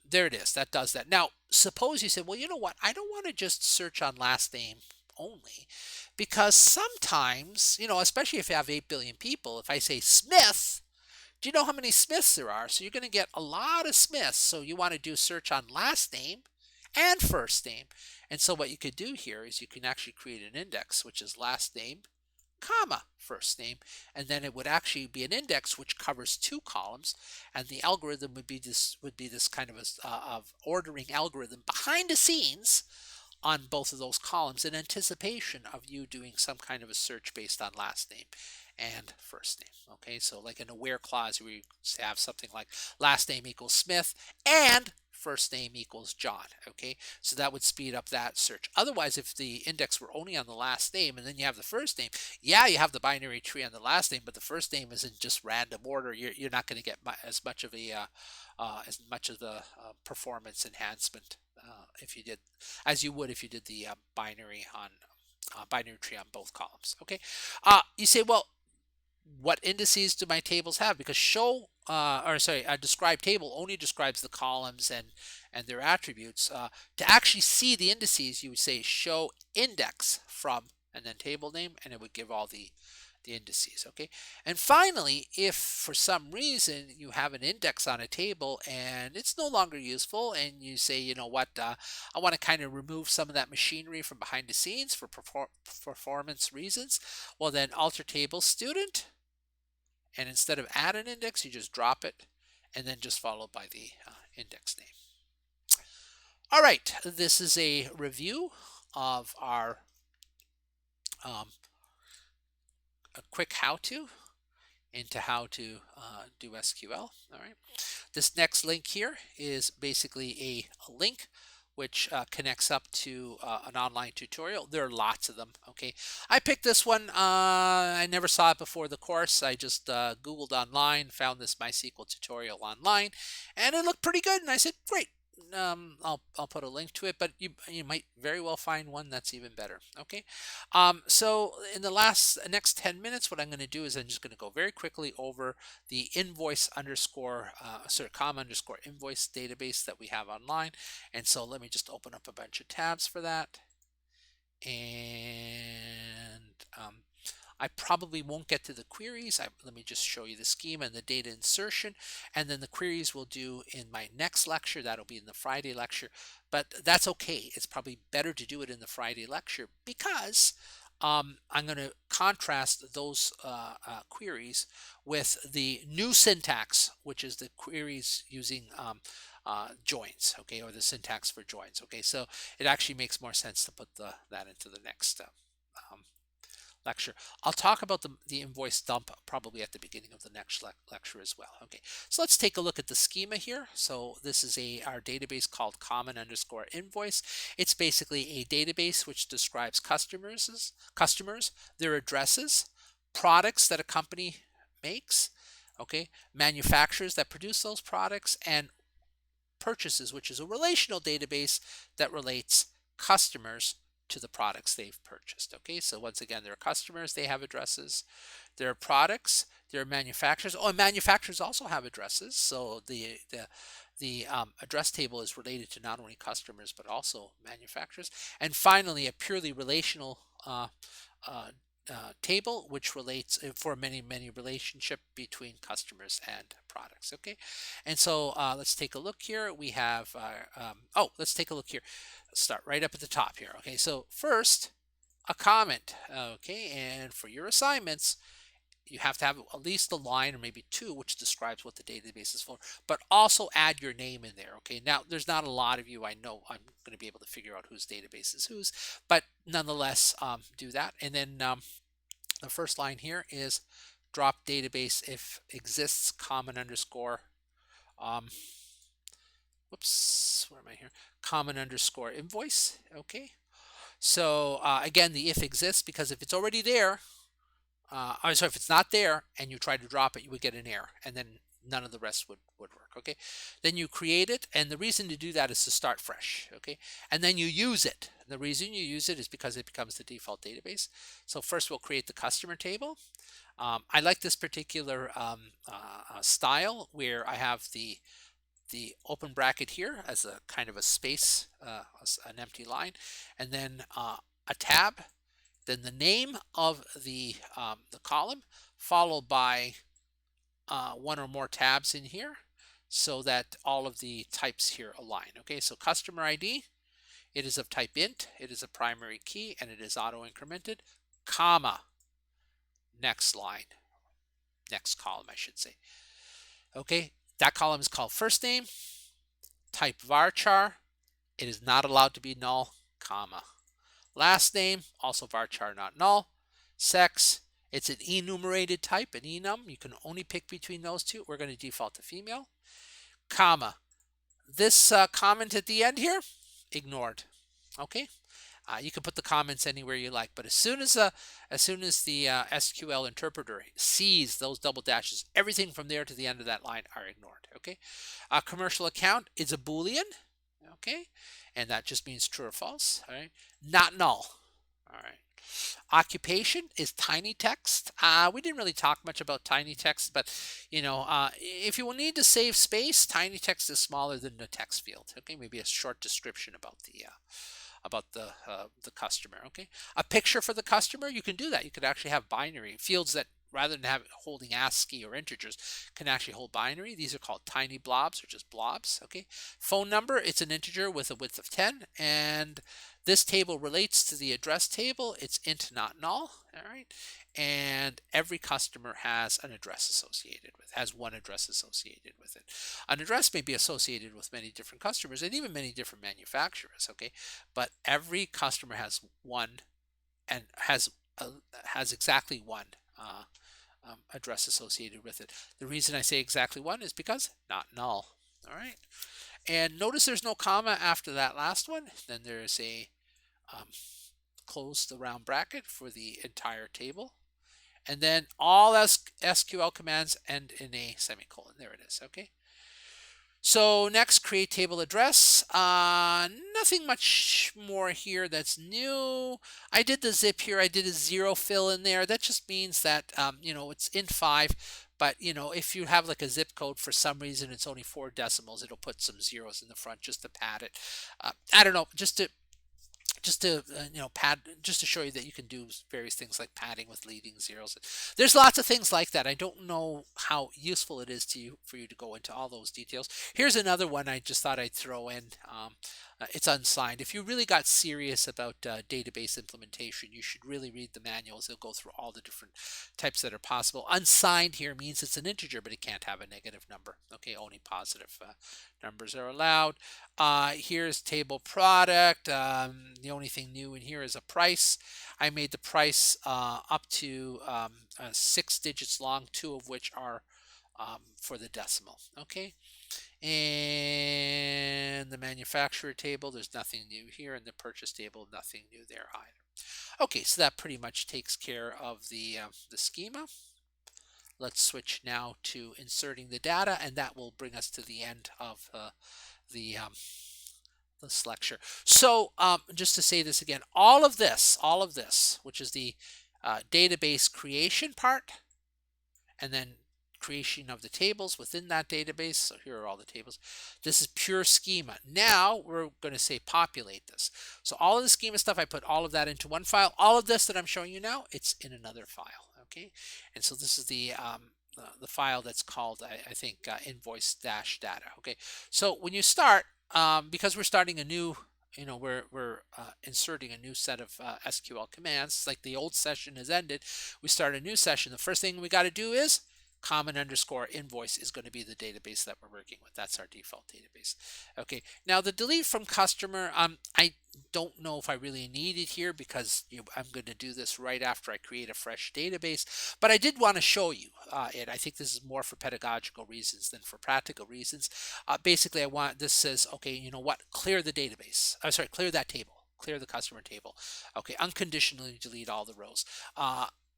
A: there it is. That does that. Now, suppose you said, well, you know what? I don't want to just search on last name only, because sometimes, especially if you have 8 billion people, if I say Smith, do you know how many Smiths there are? So you're going to get a lot of Smiths. So you want to do search on last name and first name. And so what you could do here is you can actually create an index, which is last name, comma, first name, and then it would actually be an index which covers 2 columns, and the algorithm would be this kind of of ordering algorithm behind the scenes on both of those columns in anticipation of you doing some kind of a search based on last name and first name. Okay, so like an aware clause where you have something like last name equals Smith and first name equals John. Okay, so that would speed up that search. Otherwise, if the index were only on the last name and then you have the first name, yeah, you have the binary tree on the last name, but the first name is in just random order. You're not going to get as much of the performance enhancement if you did as you would if you did the binary tree on both columns. Okay, you say, well, what indices do my tables have? Because a describe table only describes the columns and their attributes. To actually see the indices, you would say show index from and then table name, and it would give all the indices. Okay, and finally, if for some reason you have an index on a table and it's no longer useful, and you say, you know what, I want to kind of remove some of that machinery from behind the scenes for performance reasons, well then alter table student, and instead of add an index, you just drop it, and then just followed by the index name. All right, this is a review of our a quick how-to into how to do SQL. All right. This next link here is basically a link which connects up to an online tutorial. There are lots of them. Okay, I picked this one. I never saw it before the course. I just Googled online, found this MySQL tutorial online, and it looked pretty good. And I said, great. I'll put a link to it, but you might very well find one that's even better. Okay, so in the next 10 minutes, what I'm going to do is I'm just going to go very quickly over the invoice underscore com underscore invoice database that we have online. And so let me just open up a bunch of tabs for that. And I probably won't get to the queries. Let me just show you the schema and the data insertion, and then the queries we'll do in my next lecture. That'll be in the Friday lecture, but that's okay. It's probably better to do it in the Friday lecture because I'm going to contrast those queries with the new syntax, which is the queries using joins, okay, or the syntax for joins. Okay, so it actually makes more sense to put that into the next lecture. I'll talk about the invoice dump probably at the beginning of the next lecture as well. Okay, so let's take a look at the schema here. So this is our database called common underscore invoice. It's basically a database which describes customers, their addresses, products that a company makes, okay, manufacturers that produce those products, and purchases, which is a relational database that relates customers to the products they've purchased. Okay, so once again, there are customers, they have addresses. There are products, there are manufacturers. Oh, and manufacturers also have addresses. So the address table is related to not only customers but also manufacturers. And finally, a purely relational table which relates for many relationship between customers and products. Okay, and so let's take a look here. We have let's take a look here. Let's start right up at the top here. Okay, so first a comment. Okay, and for your assignments you have to have at least a line or maybe two which describes what the database is for, but also add your name in there. Okay, now there's not a lot of you, I know. I'm going to be able to figure out whose database is whose, but nonetheless do that. And then the first line here is drop database if exists common underscore where am I here, common underscore invoice. Okay, so again, the if exists, because if it's already there, I'm sorry, if it's not there and you try to drop it, you would get an error, and then none of the rest would work. Okay, then you create it, and the reason to do that is to start fresh. Okay, and then you use it. The reason you use it is because it becomes the default database. So first we'll create the customer table. I like this particular style where I have the open bracket here as a kind of a space, an empty line, and then a tab, then the name of the column, followed by one or more tabs in here so that all of the types here align. Okay, so customer ID, it is of type int, it is a primary key, and it is auto incremented, comma, next line, next column, I should say. Okay, that column is called first name, type varchar, it is not allowed to be null, comma. Last name, also varchar not null. Sex, it's an enumerated type, an enum. You can only pick between those two. We're going to default to female. Comma. This comment at the end here, ignored. Okay. You can put the comments anywhere you like, but as soon as the SQL interpreter sees those double dashes, everything from there to the end of that line are ignored. Okay. Commercial account is a Boolean. Okay, and that just means true or false. All right, not null. All right. Occupation is tiny text. We didn't really talk much about tiny text, but if you will need to save space, tiny text is smaller than the text field. Okay, maybe a short description about the customer. Okay, a picture for the customer, you can do that. You could actually have binary fields that rather than holding ASCII or integers, can actually hold binary. These are called tiny blobs or just blobs. Okay. Phone number, it's an integer with a width of 10, and this table relates to the address table. It's int not null. All right. And every customer has an address associated with, has one address associated with it. An address may be associated with many different customers and even many different manufacturers. Okay. But every customer has one and has exactly one address associated with it. The reason I say exactly one is because not null. All right. And notice there's no comma after that last one. Then there's a close the round bracket for the entire table. And then all SQL commands end in a semicolon. There it is. Okay. So next, create table address. Nothing much more here that's new. I did the zip here. I did a zero fill in there. That just means that, it's int 5. But, if you have like a zip code for some reason, it's only 4 decimals, it'll put some zeros in the front just to pad it. I don't know, pad, just to show you that you can do various things like padding with leading zeros. There's lots of things like that. I don't know how useful it is to you for you to go into all those details. Here's another one I just thought I'd throw in. It's unsigned. If you really got serious about database implementation, you should really read the manuals. They'll go through all the different types that are possible. Unsigned here means it's an integer, but it can't have a negative number. Okay, only positive numbers are allowed. Here's table product. The only thing new in here is a price. I made the price up to 6 digits long, 2 of which are for the decimal. Okay. And the manufacturer table, there's nothing new here. And the purchase table, nothing new there either. Okay, so that pretty much takes care of the schema. Let's switch now to inserting the data, and that will bring us to the end of this lecture. So just to say this again, all of this, which is the database creation part, and then creation of the tables within that database. So here are all the tables. This is pure schema. Now we're going to say populate this. So all of the schema stuff, I put all of that into one file. All of this that I'm showing you now, it's in another file. Okay. And so this is the file that's called, I think, invoice-data. Okay. So when you start, because we're starting a new, we're inserting a new set of SQL commands, like the old session has ended, we start a new session. The first thing we got to do is common underscore invoice is going to be the database that we're working with. That's our default database. Okay, now the delete from customer, I don't know if I really need it here because I'm going to do this right after I create a fresh database, but I did want to show you it. I think this is more for pedagogical reasons than for practical reasons. Basically, this says, okay, you know what, clear the database. I'm sorry, clear that table. Clear the customer table. Okay, unconditionally delete all the rows.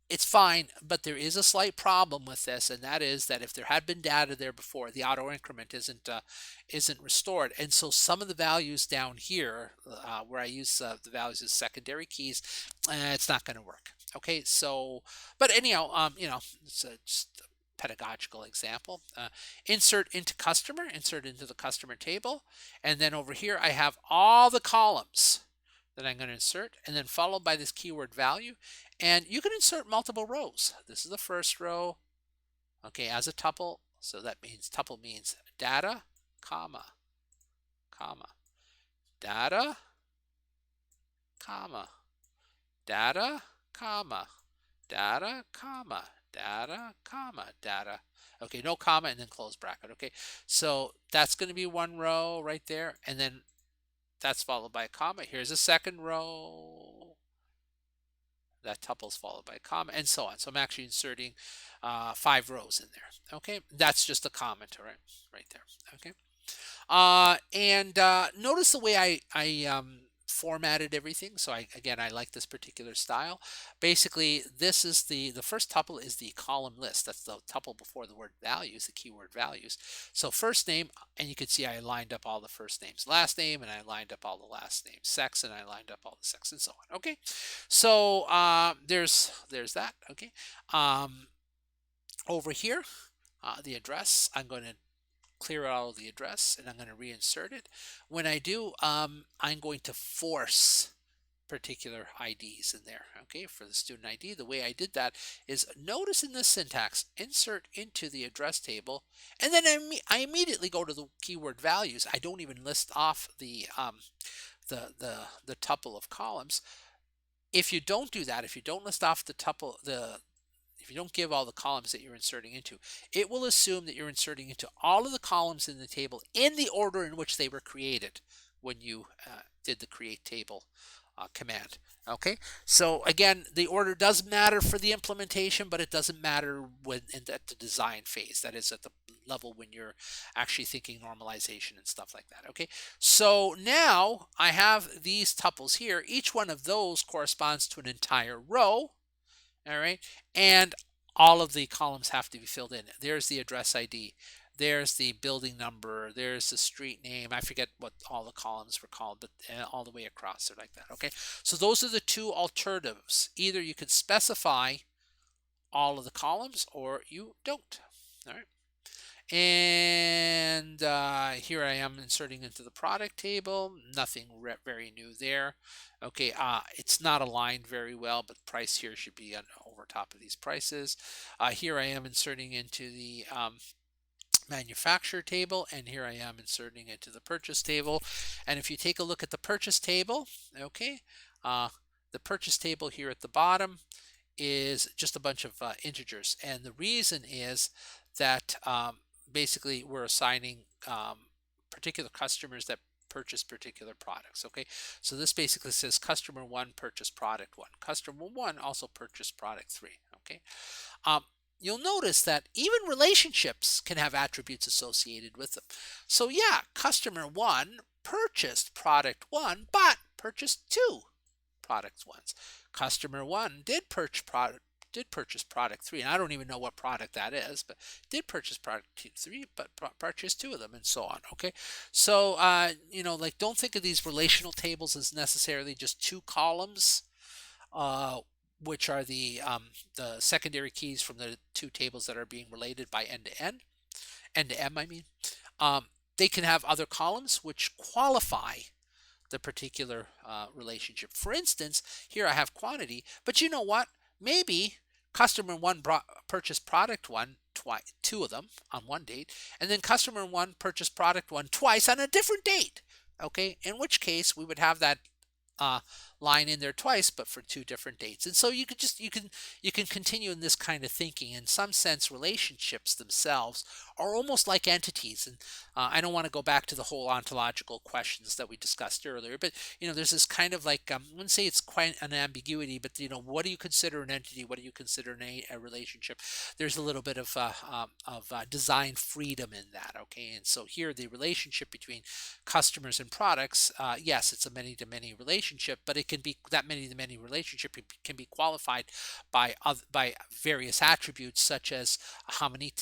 A: It's fine, but there is a slight problem with this, and that is that if there had been data there before, the auto increment isn't restored, and so some of the values down here, where I use the values as secondary keys, it's not going to work. Okay, so, but anyhow, it's just a pedagogical example. Insert into the customer table, and then over here I have all the columns that I'm going to insert, and then followed by this keyword value. And you can insert multiple rows. This is the first row, okay, as a tuple. So that means tuple means data, comma, data, comma, data, comma, data, comma, data, comma, data. Okay, no comma and then close bracket. Okay, so that's going to be one row right there, and then that's followed by a comma. Here's a second row. That tuple's followed by a comma, and so on. So I'm actually inserting 5 rows in there. Okay, that's just a comment, all right there. Okay, and notice the way I formatted everything. So I like this particular style. Basically, this is the first tuple is the column list. That's the tuple before the word values, the keyword values. So first name, and you can see I lined up all the first names. Last name, and I lined up all the last names. Sex, and I lined up all the sex, and so on. Okay, so there's that. Okay, over here, the address, I'm going to clear out the address, and I'm going to reinsert it. When I do, I'm going to force particular IDs in there. Okay, for the student ID, the way I did that is, notice in this syntax, insert into the address table, and then I immediately go to the keyword values. I don't even list off the tuple of columns. If you don't do that, if you don't list off the tuple, if you don't give all the columns that you're inserting into, it will assume that you're inserting into all of the columns in the table in the order in which they were created when you did the create table command. Okay, so again, the order does matter for the implementation, but it doesn't matter when at the design phase. That is at the level when you're actually thinking normalization and stuff like that. Okay, so now I have these tuples here. Each one of those corresponds to an entire row. All right, and all of the columns have to be filled in. There's the address ID, there's the building number, there's the street name. I forget what all the columns were called, but all the way across they're like that. Okay, so those are the two alternatives. Either you could specify all of the columns or you don't. All right, and here I am inserting into the product table. Nothing very new there. Okay, it's not aligned very well, but price here should be over top of these prices. Here I am inserting into the manufacturer table, and here I am inserting it to the purchase table. And if you take a look at the purchase table, okay, the purchase table here at the bottom is just a bunch of integers, and the reason is that basically we're assigning particular customers that purchase particular products. Okay, so this basically says customer 1 purchased product 1, customer 1 also purchased product 3. Okay, you'll notice that even relationships can have attributes associated with them. So yeah, customer 1 purchased product 1 but purchased 2 products once. Customer 1 did purchase product 3, and I don't even know what product that is, but did purchase product 3, but purchased 2 of them, and so on. Okay, so like, don't think of these relational tables as necessarily just 2 columns, which are the secondary keys from the 2 tables that are being related by end to m. I mean, they can have other columns which qualify the particular relationship. For instance, here I have quantity, but you know what? Maybe customer 1 purchased product 1 twice, 2 of them on one date, and then customer 1 purchased product 1 twice on a different date. Okay, in which case we would have that line in there twice, but for 2 different dates. And so you can continue in this kind of thinking. In some sense, relationships themselves are almost like entities. And I don't want to go back to the whole ontological questions that we discussed earlier, but there's this kind of like, I wouldn't say it's quite an ambiguity, but what do you consider an entity? What do you consider a relationship? There's a little bit of design freedom in that. Okay, and so here the relationship between customers and products, yes, it's a many-to-many relationship, but it can be that many-to-many relationship can be qualified by various attributes, such as how many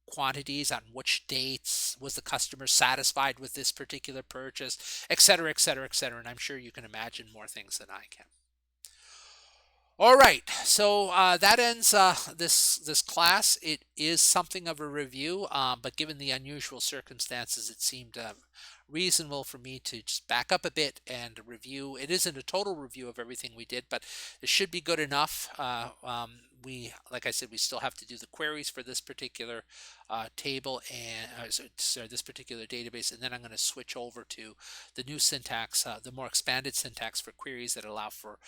A: quantities on which dates, was the customer satisfied with this particular purchase, etc., etc., etc. And I'm sure you can imagine more things than I can. All right, so that ends this class. It is something of a review, but given the unusual circumstances, it seemed reasonable for me to just back up a bit and review. It isn't a total review of everything we did, but it should be good enough. Like I said, we still have to do the queries for this particular table and sorry, this particular database, and then I'm going to switch over to the new syntax, the more expanded syntax for queries that allow for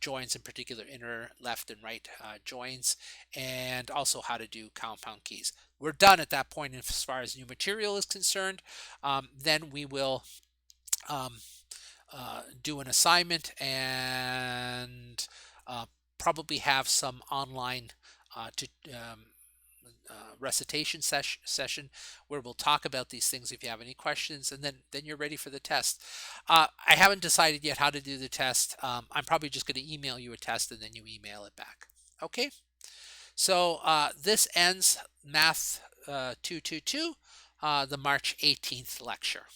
A: joins, in particular inner, left, and right joins, and also how to do compound keys. We're done at that point as far as new material is concerned. Then we will do an assignment and probably have some online recitation session where we'll talk about these things if you have any questions, and then you're ready for the test. I haven't decided yet how to do the test. I'm probably just going to email you a test and then you email it back. Okay, so this ends Math 222, the March 18th lecture.